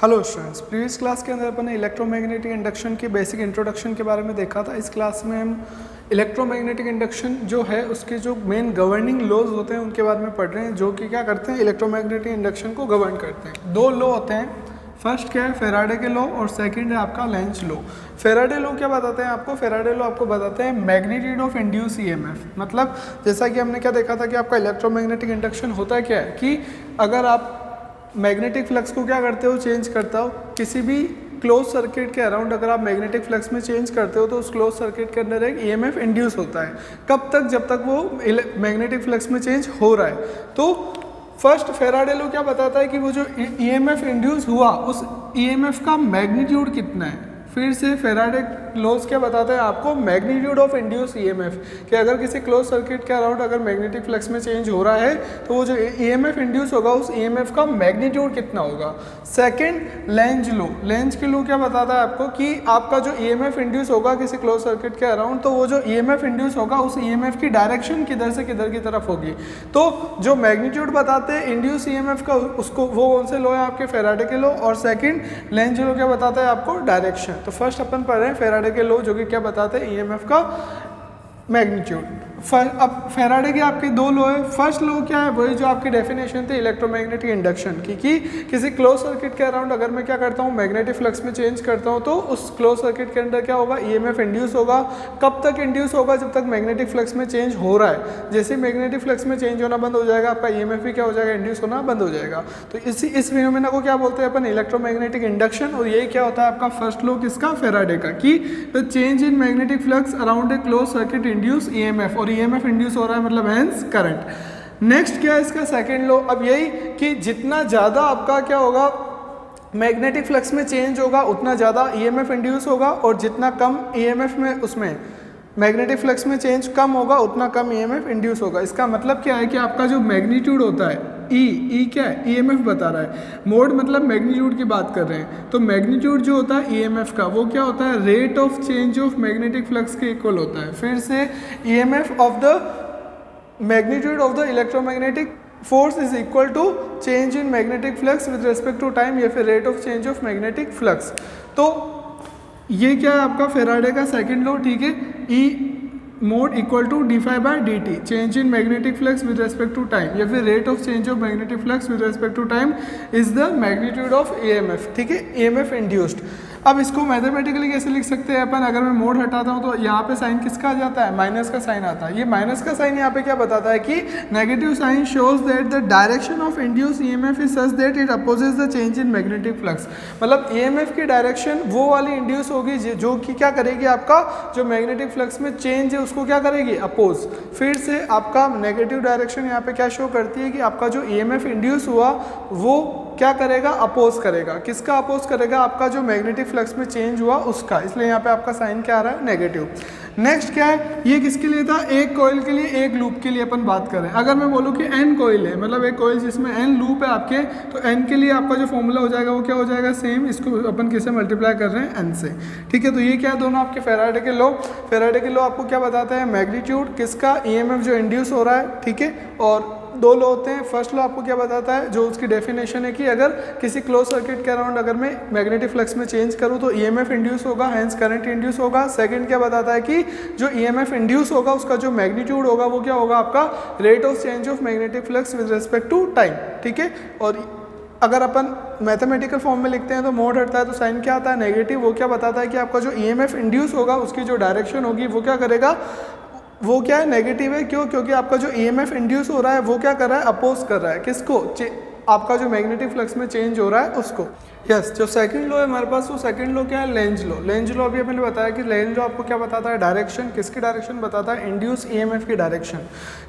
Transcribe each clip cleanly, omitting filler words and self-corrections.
Hello students, previous class के अंदर अपन ने इलेक्ट्रोमैग्नेटिक इंडक्शन की बेसिक इंट्रोडक्शन के बारे में देखा था। इस क्लास में हम इलेक्ट्रोमैग्नेटिक इंडक्शन जो है उसके जो मेन गवर्निंग लॉज होते हैं उनके बारे में पढ़ रहे हैं, जो कि क्या करते हैं, इलेक्ट्रोमैग्नेटिक इंडक्शन को गवर्न करते हैं। दो लॉ होते हैं, फर्स्ट क्या है फैराडे के लॉ और सेकंड है आपका लेंज लॉ। फैराडे लॉ क्या बताते हैं आपको? फैराडे लॉ आपको बताते हैं मैग्नीट्यूड ऑफ इंड्यूस ईएमएफ। मतलब जैसा कि हमने क्या देखा था कि आपका इलेक्ट्रोमैग्नेटिक इंडक्शन होता क्या है कि अगर आप मैग्नेटिक फ्लक्स को क्या करते हो, चेंज करता हो किसी भी क्लोज सर्किट के अराउंड, अगर आप मैग्नेटिक फ्लक्स में चेंज करते हो तो उस क्लोज सर्किट के अंदर एक ईएमएफ इंड्यूस होता है। कब तक? जब तक वो मैग्नेटिक फ्लक्स में चेंज हो रहा है। तो फर्स्ट फैराडे लॉ क्या बताता है कि वो जो ईएमएफ इंड्यूस हुआ उस ईएमएफ का मैग्नीट्यूड कितना है। फिर से फैराडे लॉज क्या बताते हैं आपको? मैग्नीट्यूड ऑफ इंड्यूस ईएमएफ, कि अगर किसी क्लोज सर्किट के अराउंड अगर मैग्नेटिक फ्लक्स में चेंज हो रहा है तो वो जो ईएमएफ इंड्यूस होगा उस ईएमएफ का मैग्नीट्यूड कितना होगा। सेकंड लेंज लॉ, लेंज की लॉ क्या बताता है आपको कि आपका जो ईएमएफ इंड्यूस होगा किसी क्लोज सर्किट के अराउंड, तो वो जो ईएमएफ इंड्यूस होगा उस ईएमएफ की डायरेक्शन किधर से किधर की तरफ होगी। तो जो मैग्नीट्यूड बताते हैं इंड्यूस ईएमएफ का, उसको वो कौन से लॉ है आपके? फैराडे के लॉ। और सेकंड लेंज लॉ क्या बताता है आपको? डायरेक्शन। तो फर्स्ट अपन पढ़ रहे हैं फैराडे के लॉ, जो कि क्या बताते हैं? ईएमएफ का मैग्नीट्यूड। अब फैराडे के आपके दो लॉ है। फर्स्ट लॉ क्या है? वही जो आपकी डेफिनेशन थी इलेक्ट्रोमैग्नेटिक इंडक्शन की, कि किसी क्लोज सर्किट के अराउंड अगर मैं क्या करता हूँ, मैग्नेटिक फ्लक्स में चेंज करता हूँ तो उस क्लोज सर्किट के अंदर क्या होगा? ईएमएफ इंड्यूस होगा। कब तक इंड्यूस होगा? जब तक मैग्नेटिक फ्लक्स में चेंज हो रहा है। जैसे मैग्नेटिक फ्लक्स में चेंज होना बंद हो जाएगा, आपका ईएमएफ भी क्या हो जाएगा? इंड्यूस होना बंद हो जाएगा। तो इस फिनोमेना को क्या बोलते हैं अपन? Electromagnetic induction. और यही क्या होता है आपका फर्स्ट लॉ किसका? फैराडे का, कि the change in magnetic flux around a close circuit induce EMF, और ईएमएफ इंड्यूस हो रहा है मतलब हेंस करंट। नेक्स्ट क्या है इसका? Second law. अब यही कि जितना ज्यादा आपका क्या होगा, मैग्नेटिक फ्लक्स में चेंज होगा उतना ज्यादा ईएमएफ इंड्यूस होगा, और जितना कम ईएमएफ में उसमें मैग्नेटिक फ्लक्स में चेंज कम होगा उतना कम ईएमएफ इंड्यूस होगा। इसका मतलब क्या है कि आपका जो मैग्नीट्यूड होता है ई क्या है? ईएमएफ बता रहा है। मोड मतलब मैग्नीट्यूड की बात कर रहे हैं, तो मैग्नीट्यूड जो होता है ईएमएफ का वो क्या होता है? Rate of change of magnetic flux के इक्वल होता है। फिर से EMF of the magnitude of the electromagnetic force is equal to change in magnetic flux with respect to time, या फिर rate of change of magnetic flux. तो ये क्या है आपका? फैराडे का सेकंड लॉ, ठीक है। E mod equal to D phi by D T, change in magnetic flux with respect to time, या फिर rate of change of magnetic flux with respect to time is the magnitude of EMF, ठीक है, EMF induced. अब इसको mathematically कैसे लिख सकते हैं अपन? अगर मैं मोड हटाता हूं तो यहाँ पे साइन किसका आ जाता है? माइनस का साइन आता है। ये माइनस का साइन यहाँ पे क्या बताता है कि negative sign shows that the direction of induce EMF is such that it opposes the change in magnetic flux. मतलब ईएमएफ की डायरेक्शन वो वाली इंड्यूस होगी जो कि क्या करेगी, आपका जो मैग्नेटिक फ्लक्स में चेंज है उसको क्या करेगी? अपोज। फिर से आपका नेगेटिव डायरेक्शन यहाँ पे क्या शो करती है कि आपका जो ईएमएफ इंड्यूस हुआ वो क्या करेगा? अपोज करेगा। किसका अपोज करेगा? आपका जो मैग्नेटिक फ्लक्स में चेंज हुआ उसका। इसलिए यहाँ पे आपका साइन क्या आ रहा है? नेगेटिव। नेक्स्ट क्या है? ये किसके लिए था? एक कॉइल के लिए, एक लूप के लिए अपन बात कर रहे हैं। अगर मैं बोलूँ कि एन कॉइल है, मतलब एक कॉइल जिसमें एन लूप है आपके, तो एन के लिए आपका जो फॉर्मूला हो जाएगा वो क्या हो जाएगा? सेम। इसको अपन किससे मल्टीप्लाई कर रहे हैं? एन से, ठीक है। तो ये क्या है? दोनों आपके फैराडे के लॉ। फैराडे के लॉ आपको क्या बताता है? मैग्नीट्यूड किसका? ईएमएफ जो इंड्यूस हो रहा है, ठीक है। और दो लॉ होते हैं। फर्स्ट लॉ आपको क्या बताता है? जो उसकी डेफिनेशन है कि अगर किसी क्लोज सर्किट के अराउंड अगर मैं मैग्नेटिक फ्लक्स में चेंज करूं तो ईएमएफ इंड्यूस होगा, हेंस करंट इंड्यूस होगा। सेकंड क्या बताता है कि जो ईएमएफ इंड्यूस होगा उसका जो मैग्नीट्यूड होगा वो क्या होगा? आपका rate of change of magnetic flux with respect to time, ठीक है। और अगर अपन मैथमेटिकल फॉर्म में लिखते हैं तो मोड हटता है तो साइन क्या आता है? नेगेटिव। वो क्या बताता है कि आपका जो ईएमएफ इंड्यूस होगा उसकी जो डायरेक्शन होगी वो क्या करेगा? वो क्या है? नेगेटिव है। क्यों? क्योंकि आपका जो ईएमएफ इंड्यूस हो रहा है वो क्या कर रहा है? अपोज कर रहा है। किसको? आपका जो मैग्नेटिक फ्लक्स में चेंज हो रहा है उसको। यस, जो सेकंड लॉ है हमारे पास, वो सेकंड लॉ क्या है? Lenz law. लेंज लॉ अभी मैंने बताया कि लेंज लॉ आपको क्या बताता है? डायरेक्शन। किसकी डायरेक्शन बताता है? इंड्यूस ईएमएफ की डायरेक्शन।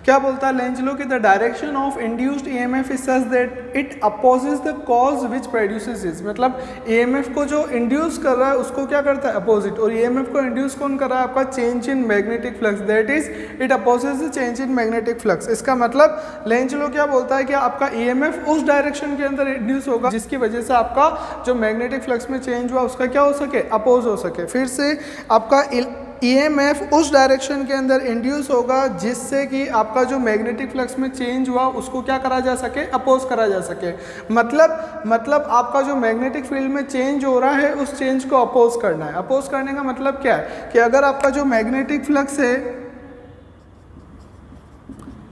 क्या बोलता है लेंज लॉ? कि the direction of induced EMF is such that it opposes the cause which produces is. मतलब ईएमएफ को जो इंड्यूस कर रहा है उसको क्या करता है? अपोजिट। और ईएमएफ को इंड्यूस कौन कर रहा है? आपका change in magnetic flux, that is it opposes the change in magnetic flux. इसका मतलब लेंज लॉ क्या बोलता है कि आपका ईएमएफ उस डायरेक्शन के अंदर इंड्यूस होगा जिसकी वजह से आपका जो मैग्नेटिक फ्लक्स में चेंज हुआ उसका क्या हो सके? अपोज हो सके। फिर से आपका ईएमएफ उस डायरेक्शन के अंदर इंड्यूस होगा जिससे कि आपका जो मैग्नेटिक फ्लक्स में चेंज हुआ उसको क्या करा जा सके, अपोज करा जा सके। मतलब आपका जो मैग्नेटिक फील्ड में चेंज हो रहा है उस चेंज को अपोज करना है। अपोज करने का मतलब क्या है कि अगर आपका जो मैग्नेटिक फ्लक्स है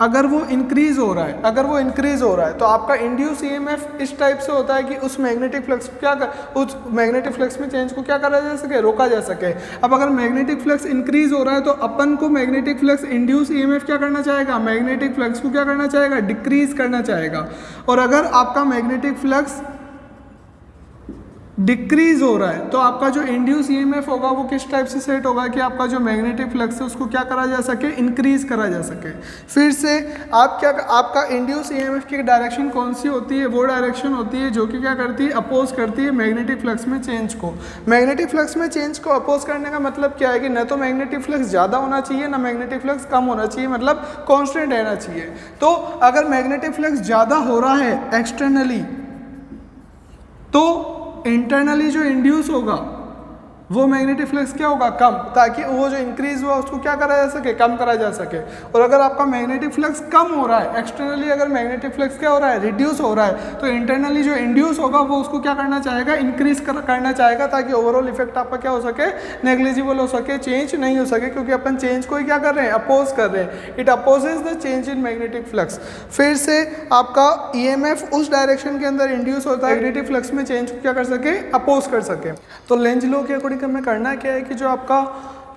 अगर वो इंक्रीज हो रहा है तो आपका इंड्यूस ईएमएफ इस टाइप से होता है कि उस मैग्नेटिक फ्लक्स को उस मैग्नेटिक फ्लक्स में चेंज को क्या करा जा सके, रोका जा सके। अब अगर मैग्नेटिक फ्लक्स इंक्रीज हो रहा है तो अपन को मैग्नेटिक फ्लक्स इंड्यूस ईएमएफ क्या करना चाहेगा, मैग्नेटिक फ्लक्स को क्या करना चाहेगा, डिक्रीज करना चाहेगा। और अगर आपका मैग्नेटिक फ्लक्स डिक्रीज हो रहा है तो आपका जो इंड्यूस ईएमएफ होगा वो किस टाइप से सेट होगा कि आपका जो मैग्नेटिक फ्लक्स है उसको क्या करा जा सके, इंक्रीज करा जा सके। फिर से आपका इंड्यूस ईएमएफ की डायरेक्शन कौन सी होती है, वो डायरेक्शन होती है जो कि क्या करती है, अपोज करती है मैग्नेटिक फ्लक्स में चेंज को। मैग्नेटिक फ्लक्स में चेंज को अपोज करने का मतलब क्या है कि न तो मैग्नेटिक फ्लक्स ज़्यादा होना चाहिए ना मैग्नेटिक फ्लक्स कम होना चाहिए, मतलब कॉन्स्टेंट रहना चाहिए। तो अगर मैग्नेटिक फ्लक्स ज़्यादा हो रहा है एक्सटर्नली तो इंटरनली जो इंड्यूस होगा वो मैग्नेटिक फ्लक्स क्या होगा, कम, ताकि वो जो इंक्रीज हुआ उसको क्या करा जा सके, कम करा जा सके। और अगर आपका मैग्नेटिक फ्लक्स कम हो रहा है एक्सटर्नली, अगर मैग्नेटिक फ्लक्स क्या हो रहा है, रिड्यूस हो रहा है, तो इंटरनली जो इंड्यूस होगा वो उसको क्या करना चाहेगा, इंक्रीज करना चाहेगा, ताकि ओवरऑल इफेक्ट आपका क्या हो सके, नेग्लिजिबल हो सके, चेंज नहीं हो सके, क्योंकि अपन चेंज को ही क्या कर रहे हैं, अपोज कर रहे हैं। It opposes the change in magnetic flux. फिर से आपका ईएमएफ उस डायरेक्शन के अंदर इंड्यूस होता है मैग्नेटिक फ्लक्स में चेंज को क्या कर सके, अपोज कर सके। तो लेंज लॉ के अकॉर्डिंग हमें करना क्या है कि जो आपका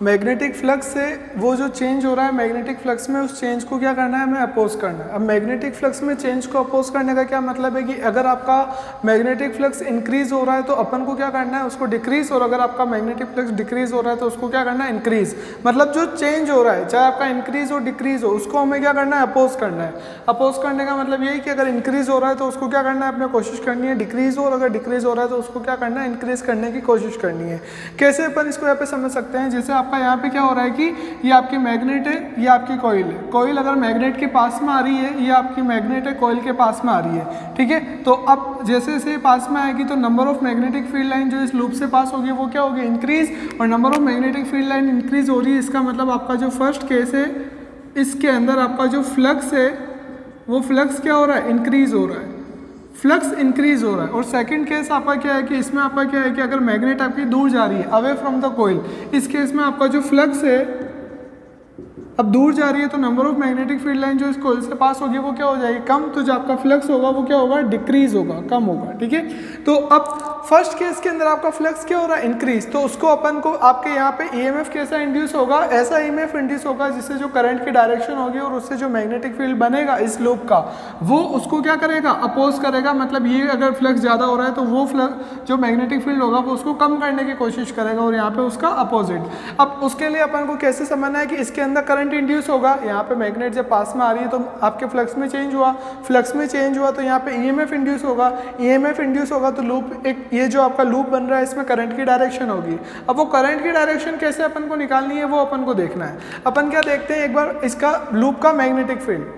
मैग्नेटिक फ्लक्स से वो जो चेंज हो रहा है मैग्नेटिक फ्लक्स में, उस चेंज को क्या करना है, हमें अपोज करना है। अब मैग्नेटिक फ्लक्स में चेंज को अपोज करने का क्या मतलब है कि अगर आपका मैग्नेटिक फ्लक्स इंक्रीज हो रहा है तो अपन को क्या करना है, उसको डिक्रीज, और अगर आपका मैग्नेटिक फ्लक्स डिक्रीज हो रहा है तो उसको क्या करना है, इंक्रीज। मतलब जो चेंज हो रहा है चाहे आपका इंक्रीज हो डिक्रीज हो, उसको हमें क्या करना है, अपोज करना है। अपोज करने का मतलब यही कि अगर इंक्रीज हो रहा है तो उसको क्या करना है, अपने कोशिश करनी है डिक्रीज हो, और अगर डिक्रीज हो रहा है तो उसको क्या करना है, इंक्रीज करने की कोशिश करनी है। कैसे अपन इसको यहाँ पे समझ सकते हैं, जैसे आपका यहाँ पे क्या हो रहा है कि ये आपकी मैग्नेट है, ये आपकी कॉइल है। कॉइल अगर मैग्नेट के पास में आ रही है, ये आपकी मैग्नेट है कॉइल के पास में आ रही है, ठीक है। तो अब जैसे जैसे पास में आएगी तो number of magnetic field line जो इस लूप से पास होगी वो क्या होगी, इंक्रीज। और number of magnetic field line increase हो रही है, इसका मतलब आपका जो फर्स्ट केस है इसके अंदर आपका जो फ्लक्स है वो फ्लक्स क्या हो रहा है, इंक्रीज हो रहा है, फ्लक्स इंक्रीज हो रहा है। और सेकंड केस आपका क्या है कि इसमें आपका क्या है कि अगर मैग्नेट आपकी दूर जा रही है, अवे फ्रॉम द कॉइल, इस केस में आपका जो फ्लक्स है अब दूर जा रही है, तो number of magnetic field line जो इस कॉइल से पास होगी वो क्या हो जाएगी, कम। तो जो आपका फ्लक्स होगा वो क्या होगा, डिक्रीज होगा, कम होगा, ठीक है। तो अब फर्स्ट केस के अंदर आपका फ्लक्स क्या हो रहा है, इंक्रीज। तो उसको अपन को आपके यहाँ पे ईएमएफ कैसा इंड्यूस होगा, ऐसा ईएमएफ इंड्यूस होगा जिससे जो करंट की डायरेक्शन होगी और उससे जो मैग्नेटिक फील्ड बनेगा इस लूप का, वो उसको क्या करेगा, अपोज करेगा। मतलब ये अगर फ्लक्स ज़्यादा हो रहा है तो वो फ्लक्स जो मैग्नेटिक फील्ड होगा वो उसको कम करने की कोशिश करेगा, और यहाँ पे उसका अपोजिट। अब उसके लिए अपन को कैसे समझना है कि इसके अंदर करंट इंड्यूस होगा, यहाँ पे मैग्नेट जब पास में आ रही है तो आपके फ्लक्स में चेंज हुआ, फ्लक्स में चेंज हुआ तो यहाँ पे ईएमएफ इंड्यूस होगा, ईएमएफ इंड्यूस होगा तो लूप एक ये जो आपका लूप बन रहा है इसमें करंट की डायरेक्शन होगी। अब वो करंट की डायरेक्शन कैसे अपन को निकालनी है वो अपन को देखना है। अपन क्या देखते हैं एक बार इसका लूप का मैग्नेटिक फील्ड।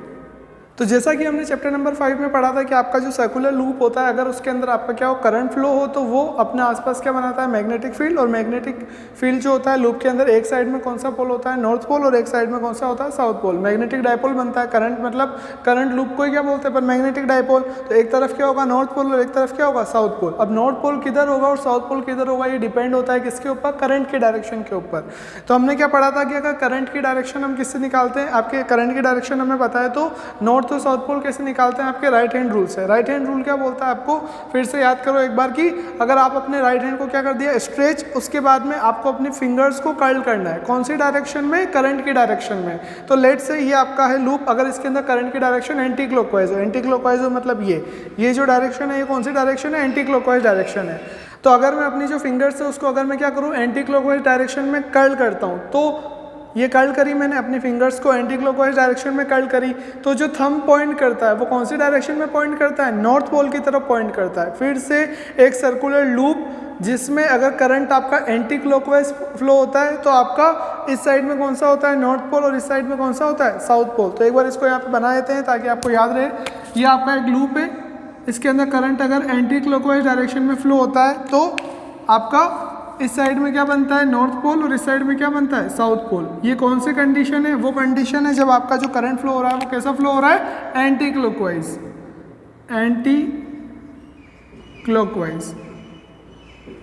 तो जैसा कि हमने चैप्टर नंबर 5 में पढ़ा था कि आपका जो सर्कुलर लूप होता है अगर उसके अंदर आपका क्या हो, करंट फ्लो हो, तो वो अपने आसपास क्या बनाता है, मैग्नेटिक फील्ड। और मैग्नेटिक फील्ड जो होता है लूप के अंदर एक साइड में कौन सा पोल होता है, नॉर्थ पोल, और एक साइड में कौन सा होता है, साउथ पोल। मैग्नेटिक डायपोल बनता है। करंट मतलब करंट लूप को ही क्या बोलते हैं पर मैग्नेटिक डायपोल। तो एक तरफ क्या होगा, नॉर्थ पोल, और एक तरफ क्या होगा, साउथ पोल। अब नॉर्थ पोल किधर होगा और साउथ पोल किधर होगा ये डिपेंड होता है किसके ऊपर, करंट की डायरेक्शन के ऊपर। तो हमने क्या पढ़ा था कि अगर करंट की डायरेक्शन हम किससे निकालते हैं, आपके करंट की डायरेक्शन हमें पता है तो नॉर्थ और साउथ पोल कैसे निकालते हैं, आपके राइट हैंड रूल से। राइट हैंड रूल क्या बोलता है आपको, फिर से याद करो एक बार कि अगर आप अपने राइट हैंड को क्या कर दिया, स्ट्रेच, उसके बाद में आपको अपनी फिंगर्स को कर्ल करना है। कौन सी डायरेक्शन में, करंट की डायरेक्शन में। तो लेट से ये आपका है लूप, अगर इसके अंदर करंट की डायरेक्शन एंटी क्लॉकवाइज हो, एंटी क्लॉकवाइज हो मतलब ये जो डायरेक्शन है ये कौन सी डायरेक्शन है, एंटी क्लॉकवाइज डायरेक्शन है। तो अगर मैं अपनी जो फिंगर्स है उसको अगर मैं क्या करूँ, एंटी क्लॉकवाइज डायरेक्शन में कर्ल करता हूँ, तो ये कर्ल करी मैंने अपनी फिंगर्स को एंटी क्लॉकवाइज डायरेक्शन में कर्ल करी, तो जो थंब पॉइंट करता है वो कौन सी डायरेक्शन में पॉइंट करता है, नॉर्थ पोल की तरफ पॉइंट करता है। फिर से एक सर्कुलर लूप जिसमें अगर करंट आपका एंटी क्लॉकवाइज फ्लो होता है तो आपका इस साइड में कौन सा होता है, नॉर्थ पोल, और इस साइड में कौन सा होता है, साउथ पोल। तो एक बार इसको यहाँ पे बना देते हैं ताकि आपको याद रहे। ये आपका एक लूप है, इसके अंदर करंट अगर एंटी क्लॉकवाइज डायरेक्शन में फ्लो होता है तो आपका इस साइड में क्या बनता है नॉर्थ पोल और इस साइड में क्या बनता है साउथ पोल। ये कौन सी कंडीशन है? वो कंडीशन है जब आपका जो करंट फ्लो हो रहा है वो कैसा फ्लो हो रहा है? Anti clockwise, anti clockwise.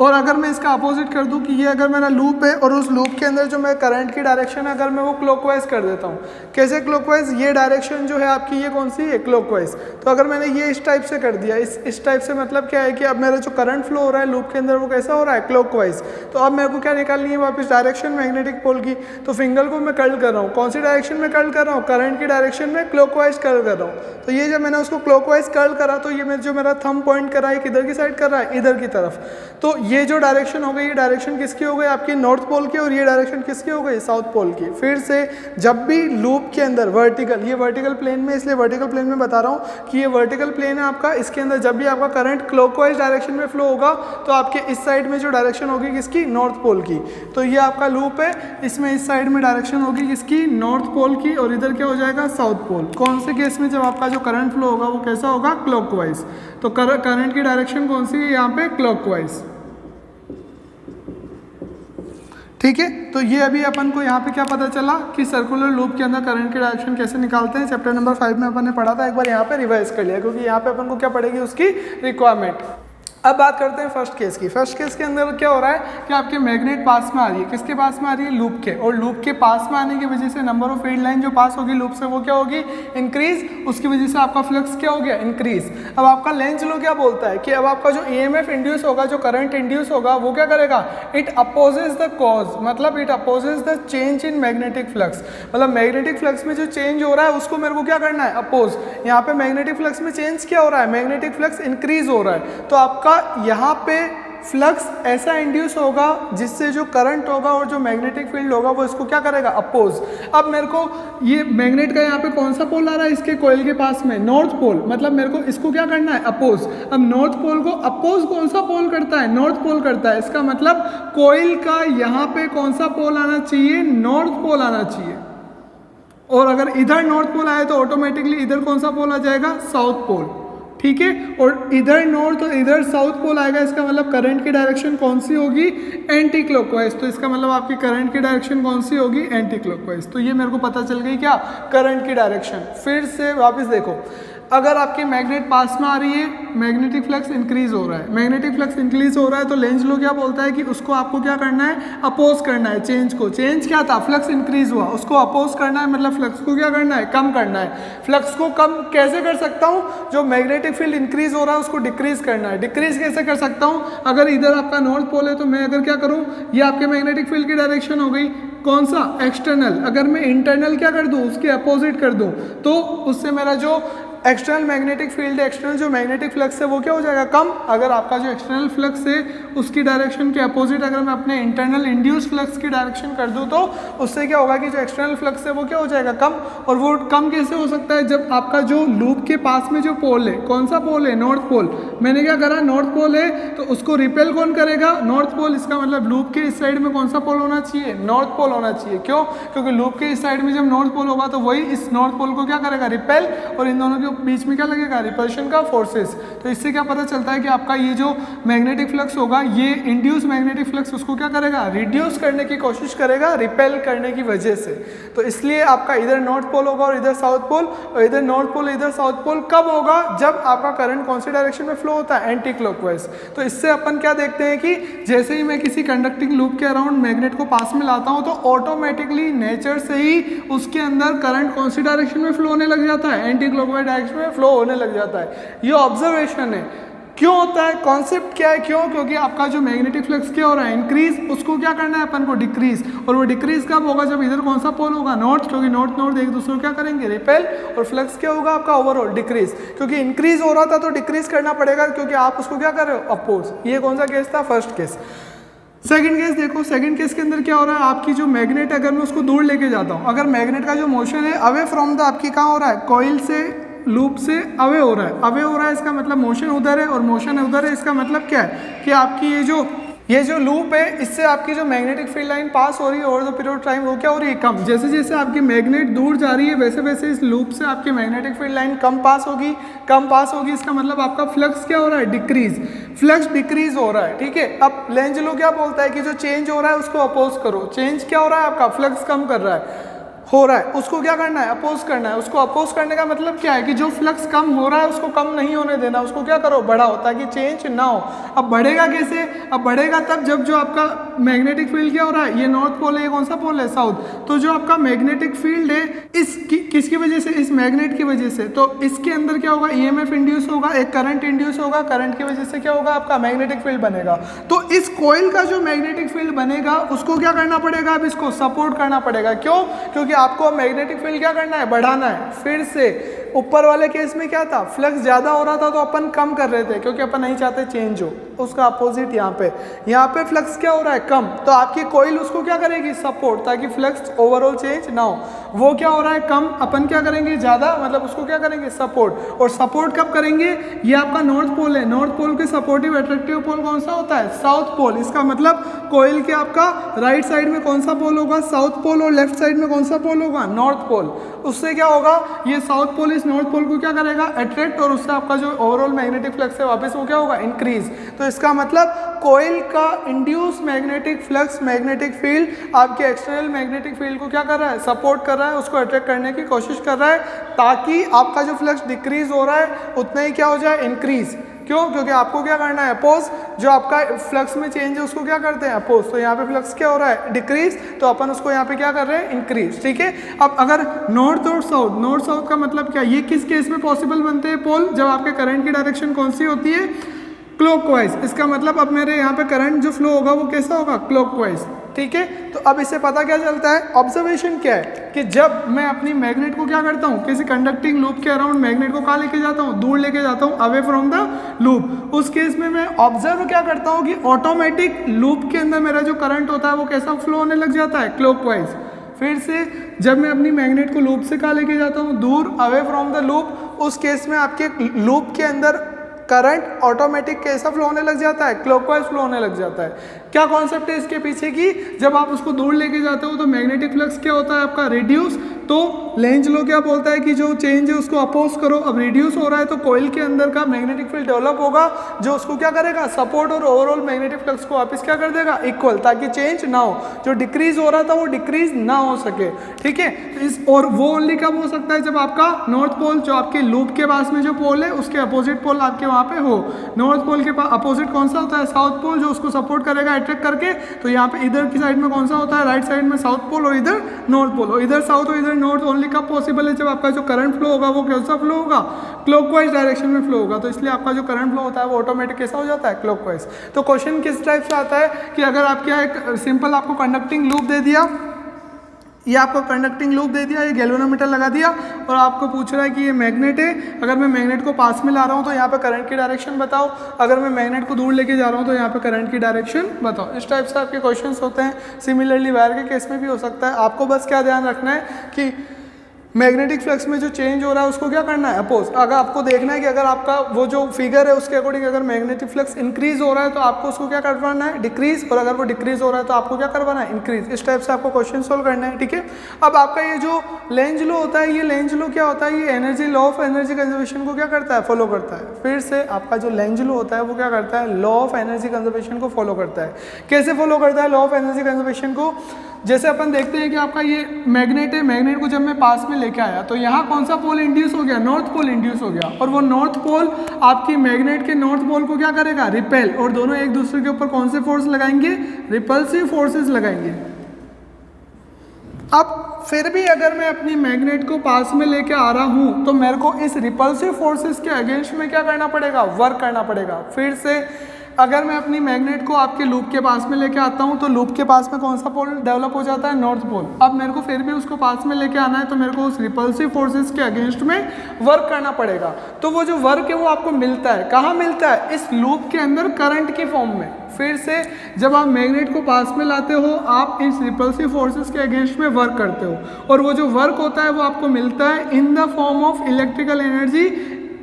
और अगर मैं इसका अपोजिट कर दूं कि ये अगर मेरा लूप है और उस लूप के अंदर जो मैं करंट की डायरेक्शन है अगर मैं वो क्लॉकवाइज कर देता हूँ, कैसे क्लॉकवाइज? ये डायरेक्शन जो है आपकी ये कौन सी है? क्लॉकवाइज। तो अगर मैंने ये इस टाइप से कर दिया, इस टाइप से मतलब क्या है कि अब मेरा जो करंट फ्लो हो रहा है लूप के अंदर वो कैसा हो रहा है? क्लॉकवाइज। तो अब मेरे को क्या निकालनी है वापस? डायरेक्शन मैग्नेटिक पोल की। तो फिंगर को मैं कर्ल कर रहा हूँ, कौन सी डायरेक्शन में कर्ल कर रहा हूँ? करंट की डायरेक्शन में क्लॉकवाइज कर्ल कर रहा हूँ। तो ये जब मैंने उसको क्लॉकवाइज कर्ल करा तो ये जो मेरा थंब पॉइंट कर रहा है किधर की साइड कर रहा है? इधर की तरफ। तो ये जो डायरेक्शन हो गई, ये डायरेक्शन किसकी हो गई? आपकी नॉर्थ पोल की। और ये डायरेक्शन किसकी हो गई? साउथ पोल की। फिर से जब भी लूप के अंदर वर्टिकल, ये वर्टिकल प्लेन में, इसलिए वर्टिकल प्लेन में बता रहा हूँ कि ये वर्टिकल प्लेन है आपका, इसके अंदर जब भी आपका करंट क्लॉकवाइज डायरेक्शन में फ्लो होगा तो आपके इस साइड में जो डायरेक्शन होगी किसकी? नॉर्थ पोल की। तो ये आपका लूप है, इसमें इस साइड में डायरेक्शन होगी किसकी? नॉर्थ पोल की। और इधर क्या हो जाएगा? South pole. कौन से केस में? जब आपका जो करंट फ्लो होगा वो कैसा होगा? क्लॉकवाइज। तो करंट की डायरेक्शन कौन सी है यहाँ पे? क्लॉकवाइज। ठीक है, तो ये अभी अपन को यहाँ पे क्या पता चला कि सर्कुलर लूप के अंदर करंट की डायरेक्शन कैसे निकालते हैं। चैप्टर नंबर 5 में अपन ने पढ़ा था, एक बार यहाँ पे रिवाइज कर लिया क्योंकि यहाँ पे अपन को क्या पड़ेगी? उसकी रिक्वायरमेंट। अब बात करते हैं फर्स्ट केस की। फर्स्ट केस के अंदर क्या हो रहा है कि आपके मैग्नेट पास में आ रही है, किसके पास में आ रही है? लूप के। और लूप के पास में आने की वजह से नंबर ऑफ फील्ड लाइन जो पास होगी लूप से वो क्या होगी? इंक्रीज। उसकी वजह से आपका फ्लक्स क्या हो गया? इंक्रीज। अब आपका लेंज लॉ क्या बोलता है कि अब आपका जो ईएमएफ इंड्यूस होगा, जो करंट इंड्यूस होगा, वो क्या करेगा? इट अपोजेस द कॉज, मतलब it opposes the change in magnetic flux. मतलब मैग्नेटिक फ्लक्स में जो चेंज हो रहा है उसको मेरे को क्या करना है? अपोज। यहाँ पे मैग्नेटिक फ्लक्स में चेंज क्या हो रहा है? मैग्नेटिक फ्लक्स इंक्रीज हो रहा है। तो आपका यहाँ पे फ्लक्स ऐसा इंड्यूस होगा जिससे जो करंट होगा और जो मैग्नेटिक फील्ड होगा वो इसको क्या करेगा? अपोज। अब मेरे को ये मैग्नेट का यहाँ पे कौन सा पोल आ रहा है? इसके कॉइल के पास में नॉर्थ पोल। मतलब मेरे को इसको क्या करना है? अपोज। अब नॉर्थ पोल को अपोज कौन सा पोल करता है? नॉर्थ पोल करता है। इसका मतलब कॉइल का यहाँ पे कौन सा पोल आना चाहिए? नॉर्थ पोल आना चाहिए। और अगर इधर नॉर्थ पोल आए तो ऑटोमेटिकली इधर कौन सा पोल आ जाएगा? South pole. ठीक है, और इधर नॉर्थ और इधर साउथ पोल आएगा। इसका मतलब करंट की डायरेक्शन कौन सी होगी? Anti clockwise. तो इसका मतलब आपकी करंट की डायरेक्शन कौन सी होगी? Anti clockwise. तो ये मेरे को पता चल गई क्या? करंट की डायरेक्शन। फिर से वापस देखो, अगर आपके मैग्नेट पास में आ रही है, मैग्नेटिक फ्लक्स इंक्रीज हो रहा है, मैग्नेटिक फ्लक्स इंक्रीज हो रहा है तो लेंज लॉ क्या बोलता है कि उसको आपको क्या करना है? अपोज करना है चेंज को। चेंज क्या था? फ्लक्स इंक्रीज हुआ, उसको अपोज करना है, मतलब फ्लक्स को क्या करना है? कम करना है। फ्लक्स को कम कैसे कर सकता हूँ? जो मैग्नेटिक फील्ड इंक्रीज हो रहा है उसको डिक्रीज करना है। डिक्रीज कैसे कर सकता हूँ? अगर इधर आपका नॉर्थ पोल है तो मैं अगर क्या करूँ, ये आपके मैग्नेटिक फील्ड की डायरेक्शन हो गई, कौन सा? एक्सटर्नल। अगर मैं इंटरनल क्या कर दूँ? उसके अपोजिट कर दूँ तो उससे मेरा जो एक्सटर्नल मैग्नेटिक फील्ड है, एक्सटर्नल जो मैग्नेटिक फ्लक्स है वो क्या हो जाएगा? कम। अगर आपका जो एक्सटर्नल फ्लक्स है उसकी डायरेक्शन के अपोजिट अगर मैं अपने इंटरनल इंड्यूस फ्लक्स की डायरेक्शन कर दूं तो उससे क्या होगा कि जो एक्सटर्नल फ्लक्स है वो क्या हो जाएगा? कम। और वो कम कैसे हो सकता है? जब आपका जो लूप के पास में जो पोल है, कौन सा पोल है? North pole. मैंने क्या करा? नॉर्थ पोल है तो उसको रिपेल कौन करेगा? North pole. इसका मतलब लूप के इस साइड में कौन सा पोल होना चाहिए? नॉर्थ पोल होना चाहिए। क्यों? क्योंकि लूप के इस साइड में जब नॉर्थ पोल होगा तो वही इस नॉर्थ पोल को क्या करेगा? रिपेल। और इन दोनों के बीच में क्या लगेगा? रिपल्शन का फोर्सेस। तो इससे क्या पता चलता है कि आपका ये जो मैग्नेटिक फ्लक्स होगा, ये इंड्यूस मैग्नेटिक फ्लक्स उसको क्या करेगा? रिड्यूस करने की कोशिश करेगा, रिपेल करने की वजह से। तो इसलिए आपका इधर नॉर्थ पोल होगा और इधर साउथ पोल, और इधर नॉर्थ पोल इधर साउथ पोल कब होगा? जब आपका करंट कौन सी डायरेक्शन में फ्लो होता है? Anti clockwise. तो इससे अपन क्या देखते हैं कि जैसे ही मैं किसी कंडक्टिंग लूप के अराउंड मैग्नेट को पास में लाता हूं तो ऑटोमेटिकली नेचर से ही उसके अंदर करंट कौन सी डायरेक्शन में फ्लो होने लग जाता है? एंटी क्लॉकवाइज डायरेक्शन में फ्लो होने लग जाता है। ये ऑब्जर्वेशन है। क्यों होता है? कॉन्सेप्ट क्या है? क्यों? क्योंकि आपका जो मैग्नेटिक फ्लक्स क्या हो रहा है? इंक्रीज। उसको क्या करना है अपन को? डिक्रीज। और वो डिक्रीज कब होगा? जब इधर कौन सा पोल होगा? नॉर्थ। क्योंकि नॉर्थ नॉर्थ एक दूसरे को क्या करेंगे? रिपेल। और फ्लक्स क्या होगा आपका? Overall decrease. क्योंकि इंक्रीज हो रहा था तो डिक्रीज करना पड़ेगा क्योंकि आप उसको क्या कर रहे हो? अपोज। ये कौन सा केस था? First case. सेकंड केस देखो, सेकंड केस के अंदर क्या हो रहा है? आपकी जो मैग्नेट अगर मैं उसको दूर लेके जाता हूँ, अगर मैग्नेट का जो मोशन है अवे फ्रॉम द आपकी कहाँ हो रहा है? कॉइल से, लूप से अवे हो रहा है। अवे हो रहा है इसका मतलब मोशन उधर है और मोशन उधर है। इसका मतलब क्या है कि आपकी ये जो ये जो लूप है इससे आपकी जो मैग्नेटिक फील्ड लाइन पास हो रही है over the period of time वो क्या हो रही है, कम। जैसे जैसे आपकी मैग्नेट दूर जा रही है वैसे वैसे इस लूप से आपकी मैग्नेटिक फील्ड लाइन कम पास होगी, कम पास होगी। इसका मतलब आपका फ्लक्स क्या हो रहा है, डिक्रीज, फ्लक्स डिक्रीज हो रहा है, ठीक है। अब लेंज लॉ क्या बोलता है कि जो चेंज हो रहा है उसको अपोज करो। चेंज क्या हो रहा है, आपका फ्लक्स कम कर रहा है, हो रहा है, उसको क्या करना है, अपोज करना है। उसको अपोज करने का मतलब क्या है कि जो फ्लक्स कम हो रहा है उसको कम नहीं होने देना, उसको क्या करो, बढ़ाओ, ताकि चेंज ना हो। अब बढ़ेगा कैसे, अब बढ़ेगा तब जब जो आपका मैग्नेटिक फील्ड क्या हो रहा है, ये नॉर्थ पोल है, ये कौन सा पोल है, साउथ। तो जो आपका मैग्नेटिक फील्ड है किसकी वजह से, इस मैग्नेट की वजह से, तो इसके अंदर क्या होगा, ईएमएफ इंड्यूस होगा, एक करंट इंड्यूस होगा, करंट की वजह से क्या होगा, आपका मैग्नेटिक फील्ड बनेगा। तो इस कॉइल का जो मैग्नेटिक फील्ड बनेगा उसको क्या करना पड़ेगा, अब इसको सपोर्ट करना पड़ेगा। क्यों, क्योंकि आपको मैग्नेटिक फील्ड क्या करना है, बढ़ाना है। फिर से ऊपर वाले केस में क्या था, फ्लक्स ज्यादा हो रहा था तो अपन कम कर रहे थे क्योंकि अपन नहीं चाहते चेंज हो। उसका अपोजिट यहाँ पे फ्लक्स क्या हो रहा है, कम, तो आपकी कॉइल उसको क्या करेगी, सपोर्ट, ताकि फ्लक्स ओवरऑल चेंज ना हो। वो क्या हो रहा है, कम, अपन क्या करेंगे, ज्यादा, मतलब उसको क्या करेंगे, सपोर्ट। और सपोर्ट कब करेंगे, ये आपका नॉर्थ पोल है, नॉर्थ पोल के सपोर्टिव अट्रैक्टिव पोल कौन सा होता है, साउथ पोल। इसका मतलब कॉइल के आपका राइट साइड में कौन सा पोल होगा, साउथ पोल, और लेफ्ट साइड में कौन सा पोल होगा, नॉर्थ पोल। उससे क्या होगा, ये साउथ पोल इस नॉर्थ पोल को क्या करेगा, अट्रैक्ट, और उससे आपका जो ओवरऑल मैग्नेटिक फ्लक्स है वापस वो क्या होगा, इंक्रीज। तो इसका मतलब कॉइल का induce magnetic flux, magnetic field आपके एक्सटर्नल मैग्नेटिक फील्ड को क्या कर रहा है, सपोर्ट कर रहा है, उसको अट्रैक्ट करने की कोशिश कर रहा है, ताकि आपका जो फ्लक्स डिक्रीज हो रहा है उतना ही क्या हो जाए, इंक्रीज। क्यों, क्योंकि आपको क्या करना है, अपोज। जो आपका फ्लक्स में चेंज है उसको क्या करते हैं, अपोज। तो यहाँ पे फ्लक्स क्या हो रहा है, डिक्रीज, तो अपन उसको यहाँ पे क्या कर रहे हैं, इंक्रीज, ठीक है। अब अगर नॉर्थ और साउथ, नॉर्थ साउथ का मतलब क्या, ये किस केस में पॉसिबल बनते हैं पोल, जब आपके करंट की डायरेक्शन कौन सी होती है, क्लॉकवाइज। इसका मतलब अब मेरे यहाँ पे करंट जो फ्लो होगा वो कैसा होगा, क्लॉकवाइज, ठीक है। तो अब इससे पता क्या चलता है, ऑब्जर्वेशन क्या है कि जब मैं अपनी मैग्नेट को क्या करता हूँ, किसी कंडक्टिंग लूप के अराउंड मैग्नेट को कहाँ लेके जाता हूँ, दूर लेके जाता हूँ, अवे फ्रॉम द लूप। उस केस में मैं ऑब्जर्व क्या करता हूँ कि ऑटोमेटिक लूप के अंदर मेरा जो करंट होता है वो कैसा फ्लो होने लग जाता है, क्लॉकवाइज। फिर से जब मैं अपनी मैग्नेट को लूप से कहाँ लेके जाता हूँ, दूर, अवे फ्रॉम द लूप, उस केस में आपके लूप के अंदर करंट ऑटोमेटिक कैसा फ्लो होने लग जाता है, क्लॉकवाइज फ्लो होने लग जाता है। क्या कॉन्सेप्ट है इसके पीछे की, जब आप उसको दूर लेके जाते हो तो मैग्नेटिक फ्लक्स क्या होता है आपका, रिड्यूस। तो लेंज लॉ क्या बोलता है कि जो चेंज है उसको अपोज करो। अब रिड्यूस हो रहा है तो कॉइल के अंदर का मैग्नेटिक फील्ड डेवलप होगा जो उसको क्या करेगा, सपोर्ट, और ओवरऑल मैग्नेटिक फ्लक्स को वापस क्या कर देगा, इक्वल, ताकि चेंज ना हो, जो डिक्रीज हो रहा था वो डिक्रीज ना हो सके, ठीक है। इस और वो ओनली कब हो सकता है, जब आपका नॉर्थ पोल, जो आपके लूप के पास में जो पोल है उसके अपोजिट पोल आपके वहाँ पे हो। नॉर्थ पोल के पास अपोजिट कौन सा होता है, साउथ पोल, जो उसको सपोर्ट करेगा अट्रैक्ट करके। तो यहाँ पे इधर की साइड में कौन सा होता है, राइट साइड में साउथ पोल, और इधर नॉर्थ पोल। और इधर साउथ और इधर नॉर्थ ओनली कब पॉसिबल है, जब आपका जो करंट फ्लो होगा वो कैसा फ्लो होगा, क्लॉकवाइज डायरेक्शन में फ्लो होगा। तो इसलिए आपका जो करंट फ्लो होता है वो ऑटोमेटिक कैसा हो जाता है, क्लॉकवाइज। तो क्वेश्चन किस टाइप से आता है कि अगर आपके यहाँ एक सिंपल आपको कंडक्टिंग लूप दे दिया, ये आपको कंडक्टिंग लूप दे दिया, ये गैल्वेनोमीटर लगा दिया, और आपको पूछ रहा है कि ये मैग्नेट है, अगर मैं मैग्नेट को पास में ला रहा हूँ तो यहाँ पे करंट की डायरेक्शन बताओ, अगर मैं मैग्नेट को दूर लेके जा रहा हूँ तो यहाँ पे करंट की डायरेक्शन बताओ। इस टाइप से आपके क्वेश्चंस होते हैं। सिमिलरली वायर के केस में भी हो सकता है। आपको बस क्या ध्यान रखना है कि मैग्नेटिक फ्लक्स में जो चेंज हो रहा है उसको क्या करना है, अपोज। अगर आपको देखना है कि अगर आपका वो जो फिगर है उसके अकॉर्डिंग अगर मैग्नेटिक फ्लक्स इंक्रीज हो रहा है तो आपको उसको क्या करवाना है, डिक्रीज, और अगर वो डिक्रीज हो रहा है तो आपको क्या करवाना है, इंक्रीज। इस टाइप से आपको क्वेश्चन सोल्व करना है, ठीक है। अब आपका ये जो लेंज लॉ होता है, ये लेंज लॉ क्या होता है, ये energy, law of energy conservation को क्या करता है, फॉलो करता है। फिर से आपका जो लेंज लॉ होता है वो क्या करता है, लॉ ऑफ एनर्जी कंजर्वेशन को फॉलो करता है। कैसे फॉलो करता है लॉ ऑफ एनर्जी कंजर्वेशन को, जैसे अपन देखते हैं कि आपका ये मैग्नेट है, मैग्नेट को जब मैं पास में लेके आया तो यहाँ कौन सा पोल इंड्यूस हो गया, नॉर्थ पोल इंड्यूस हो गया, और वो नॉर्थ पोल आपकी मैग्नेट के नॉर्थ पोल को क्या करेगा, रिपेल, और दोनों एक दूसरे के ऊपर कौन से फोर्स लगाएंगे, रिपल्सिव फोर्सेस लगाएंगे। अब फिर भी अगर मैं अपनी मैग्नेट को पास में लेके आ रहा हूं तो मेरे को इस रिपल्सिव फोर्सेस के अगेंस्ट में क्या करना पड़ेगा, वर्क करना पड़ेगा। फिर से अगर मैं अपनी मैग्नेट को आपके लूप के पास में लेके आता हूं तो लूप के पास में कौन सा पोल डेवलप हो जाता है, नॉर्थ पोल। अब मेरे को फिर भी उसको पास में लेके आना है तो मेरे को उस रिपल्सिव फोर्सेस के अगेंस्ट में वर्क करना पड़ेगा। तो वो जो वर्क है वो आपको मिलता है, कहाँ मिलता है, इस लूप के अंदर करंट के फॉर्म में। फिर से जब आप मैग्नेट को पास में लाते हो आप इस रिपल्सिव फोर्सेस के अगेंस्ट में वर्क करते हो, और वो जो वर्क होता है वो आपको मिलता है in the form of electrical energy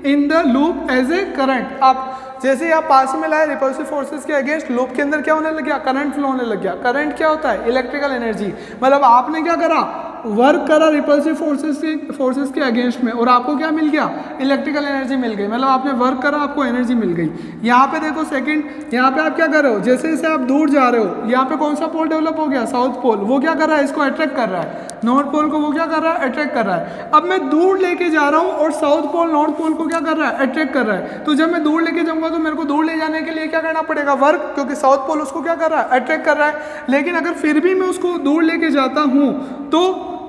in the loop as a current. आप जैसे ही आप पास में लाए रिपल्सिव फोर्सेस के अगेंस्ट, लूप के अंदर क्या होने लग गया, करंट फ्लो होने लग गया। करंट क्या होता है, इलेक्ट्रिकल एनर्जी। मतलब आपने क्या करा, वर्क करा रिपल्सिव फोर्सेस के अगेंस्ट में, और आपको क्या मिल गया, इलेक्ट्रिकल एनर्जी मिल गई। मतलब आपने वर्क करा, आपको एनर्जी मिल गई। यहाँ पे देखो सेकंड, यहाँ पे आप क्या कर रहे हो, जैसे जैसे आप दूर जा रहे हो, यहाँ पे कौन सा पोल डेवलप हो गया, साउथ पोल। वो क्या कर रहा है, इसको अट्रैक्ट कर रहा है। नॉर्थ पोल को वो क्या कर रहा है, अट्रैक्ट कर रहा है। अब मैं दूर लेके जा रहा हूँ और साउथ पोल नॉर्थ पोल को क्या कर रहा है, अट्रैक्ट कर रहा है। तो जब मैं दूर लेके जाऊंगा तो मेरे को दूर ले जाने के लिए क्या करना पड़ेगा, वर्क, क्योंकि साउथ पोल उसको क्या कर रहा है, अट्रैक्ट कर रहा है। लेकिन अगर फिर भी मैं उसको दूर लेके जाता हूँ तो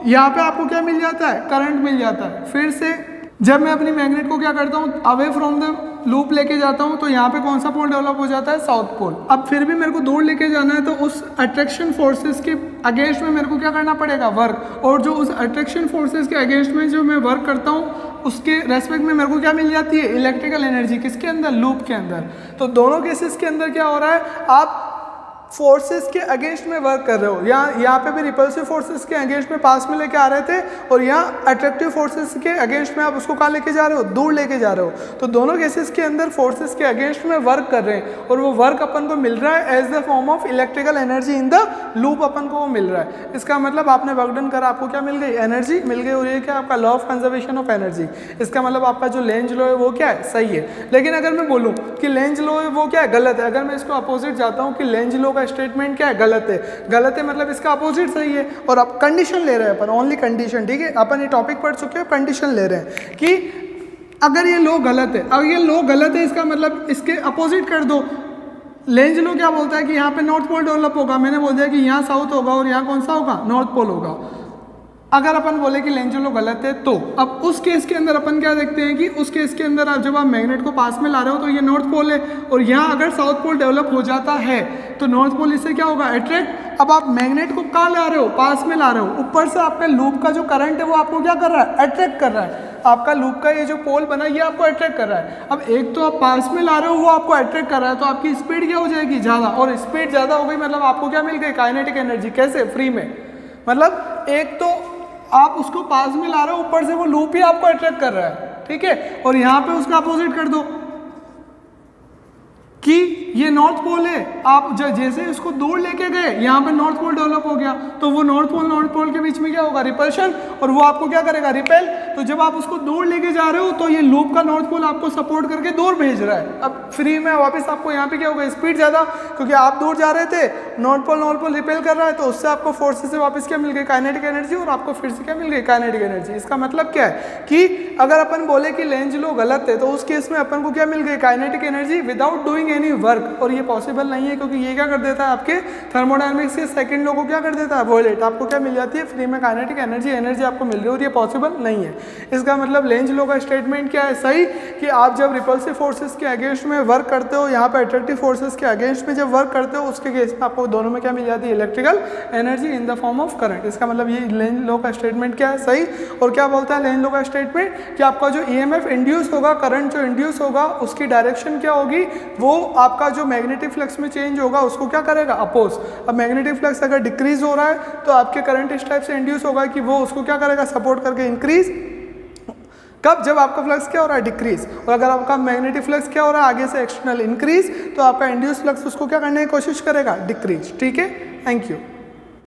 यहाँ पे आपको क्या मिल जाता है, करंट मिल जाता है। फिर से जब मैं अपनी मैग्नेट को क्या करता हूँ, अवे फ्रॉम द लूप लेके जाता हूँ, तो यहाँ पे कौन सा पोल डेवलप हो जाता है, साउथ पोल। अब फिर भी मेरे को दूर लेके जाना है तो उस अट्रैक्शन फोर्सेस के अगेंस्ट में मेरे को क्या करना पड़ेगा, वर्क। और जो उस अट्रैक्शन फोर्सेस के अगेंस्ट में जो मैं वर्क करता हूँ उसके रेस्पेक्ट में मेरे को क्या मिल जाती है, इलेक्ट्रिकल एनर्जी। किसके अंदर, लूप के अंदर। तो दोनों केसेस के अंदर क्या हो रहा है, आप फोर्सेस के अगेंस्ट में वर्क कर रहे हो। यहाँ पे भी रिपल्सिव फोर्सेस के अगेंस्ट में पास में लेके आ रहे थे, और यहाँ अट्रैक्टिव फोर्सेस के अगेंस्ट में आप उसको कहाँ लेके जा रहे हो, दूर लेके जा रहे हो। तो दोनों केसेस के अंदर फोर्सेस के अगेंस्ट में वर्क कर रहे हैं, और वो वर्क अपन को मिल रहा है as the form of electrical energy in the loop, अपन को वो मिल रहा है। इसका मतलब आपने वर्क डन करा, आपको क्या मिल गई, एनर्जी मिल गई। और ये क्या, आपका law of conservation of energy. इसका मतलब आपका जो लेंज लॉ है वो क्या है, सही है। लेकिन अगर मैं बोलूँ कि लेंज लॉ है वो क्या है, गलत है। अगर मैं इसको अपोजिट जाता हूँ कि लेंज लॉ का स्टेटमेंट क्या है, गलत है। गलत है मतलब इसका अपोजिट सही है। और अब कंडीशन ले रहे हैं अपन, ओनली कंडीशन, ठीक है। अपन ये टॉपिक पढ़ चुके हैं, कंडीशन ले रहे हैं कि अगर ये लॉ गलत है, अगर ये लॉ गलत है इसका मतलब इसके अपोजिट कर दो। लेंज लॉ क्या बोलता है कि यहाँ पे नॉर्थ पोल डेवलप होगा, मैंने बोल दिया कि यहाँ साउथ होगा और यहाँ कौन सा होगा, नॉर्थ पोल होगा। अगर अपन बोले कि लेंज लॉ गलत है, तो अब उस केस के अंदर अपन क्या देखते हैं कि उस केस के अंदर आप जब आप मैग्नेट को पास में ला रहे हो तो ये नॉर्थ पोल है, और यहाँ अगर साउथ पोल डेवलप हो जाता है तो नॉर्थ पोल इससे क्या होगा, अट्रैक्ट। अब आप मैग्नेट को कहाँ ला रहे हो, पास में ला रहे हो। ऊपर से आपका लूप का जो करंट है वो आपको क्या कर रहा है, अट्रैक्ट कर रहा है। आपका लूप का ये जो पोल बना ये आपको अट्रैक्ट कर रहा है। अब एक तो आप पास में ला रहे हो, वो आपको अट्रैक्ट कर रहा है, तो आपकी स्पीड क्या हो जाएगी, ज़्यादा। और स्पीड ज़्यादा हो गई मतलब आपको क्या मिल गई, काइनेटिक एनर्जी। कैसे, फ्री में। मतलब एक तो आप उसको पास में ला रहे हो, ऊपर से वो लूप ही आपको अट्रैक्ट कर रहा है, ठीक है। और यहाँ पे उसका अपोजिट कर दो कि ये नॉर्थ पोल है, आप जैसे इसको दूर लेके गए यहाँ पे नॉर्थ पोल डेवलप हो गया, तो वो नॉर्थ पोल के बीच में क्या होगा, रिपल्शन, और वो आपको क्या करेगा, रिपेल। तो जब आप उसको दूर लेके जा रहे हो तो ये लूप का नॉर्थ पोल आपको सपोर्ट करके दूर भेज रहा है। अब फ्री में वापस आपको यहाँ पे क्या होगा, स्पीड ज़्यादा, क्योंकि आप दूर जा रहे थे, नॉर्थ पोल रिपेल कर रहा है, तो उससे आपको फोर्सेस से वापस क्या मिल गई, काइनेटिक एनर्जी, और आपको फिर से क्या मिल गई, काइनेटिक एनर्जी। इसका मतलब क्या है कि अगर अपन बोले कि लेंज लॉ गलत है तो उस केस में अपन को क्या मिल गई, kinetic energy without doing any work. और ये पॉसिबल नहीं है, क्योंकि ये क्या कर देता है, आपके थर्मोडायनेमिक्स के सेकंड लॉ को क्या कर देता है, वॉयलेट। आपको क्या मिल जाती है, फ्री में काइनेटिक एनर्जी आपको मिल रही है, और ये पॉसिबल नहीं है। इसका मतलब लेंज लॉ का स्टेटमेंट क्या है, सही, कि आप जब रिपल्सिव फोर्सेस के अगेंस्ट में वर्क करते हो, यहाँ पे अट्रैक्टिव फोर्सेस के अगेंस्ट में जब वर्क करते हो, उसके केस में आपको दोनों में क्या मिल जाती है, electrical energy in the form of current. इसका मतलब ये लेंज लॉ का स्टेटमेंट क्या है, सही। और क्या बोलता है लेंज लॉ का स्टेटमेंट, कि आपका जो ईएमएफ इंड्यूस होगा, करंट जो इंड्यूस होगा, उसकी डायरेक्शन क्या होगी, वो आपका जो मैग्नेटिक फ्लक्स में चेंज होगा उसको क्या करेगा, अपोज। अब मैग्नेटिक फ्लक्स अगर डिक्रीज हो रहा है तो आपके करंट इस टाइप से इंड्यूस होगा कि वो उसको क्या करेगा, सपोर्ट करके इंक्रीज। कब, जब आपका फ्लक्स क्या हो रहा है, डिक्रीज। और अगर आपका मैग्नेटिक फ्लक्स क्या हो रहा है, आगे से एक्सटर्नल इंक्रीज, तो आपका इंड्यूस फ्लक्स उसको क्या करने की कोशिश करेगा, डिक्रीज। ठीक है, थैंक यू।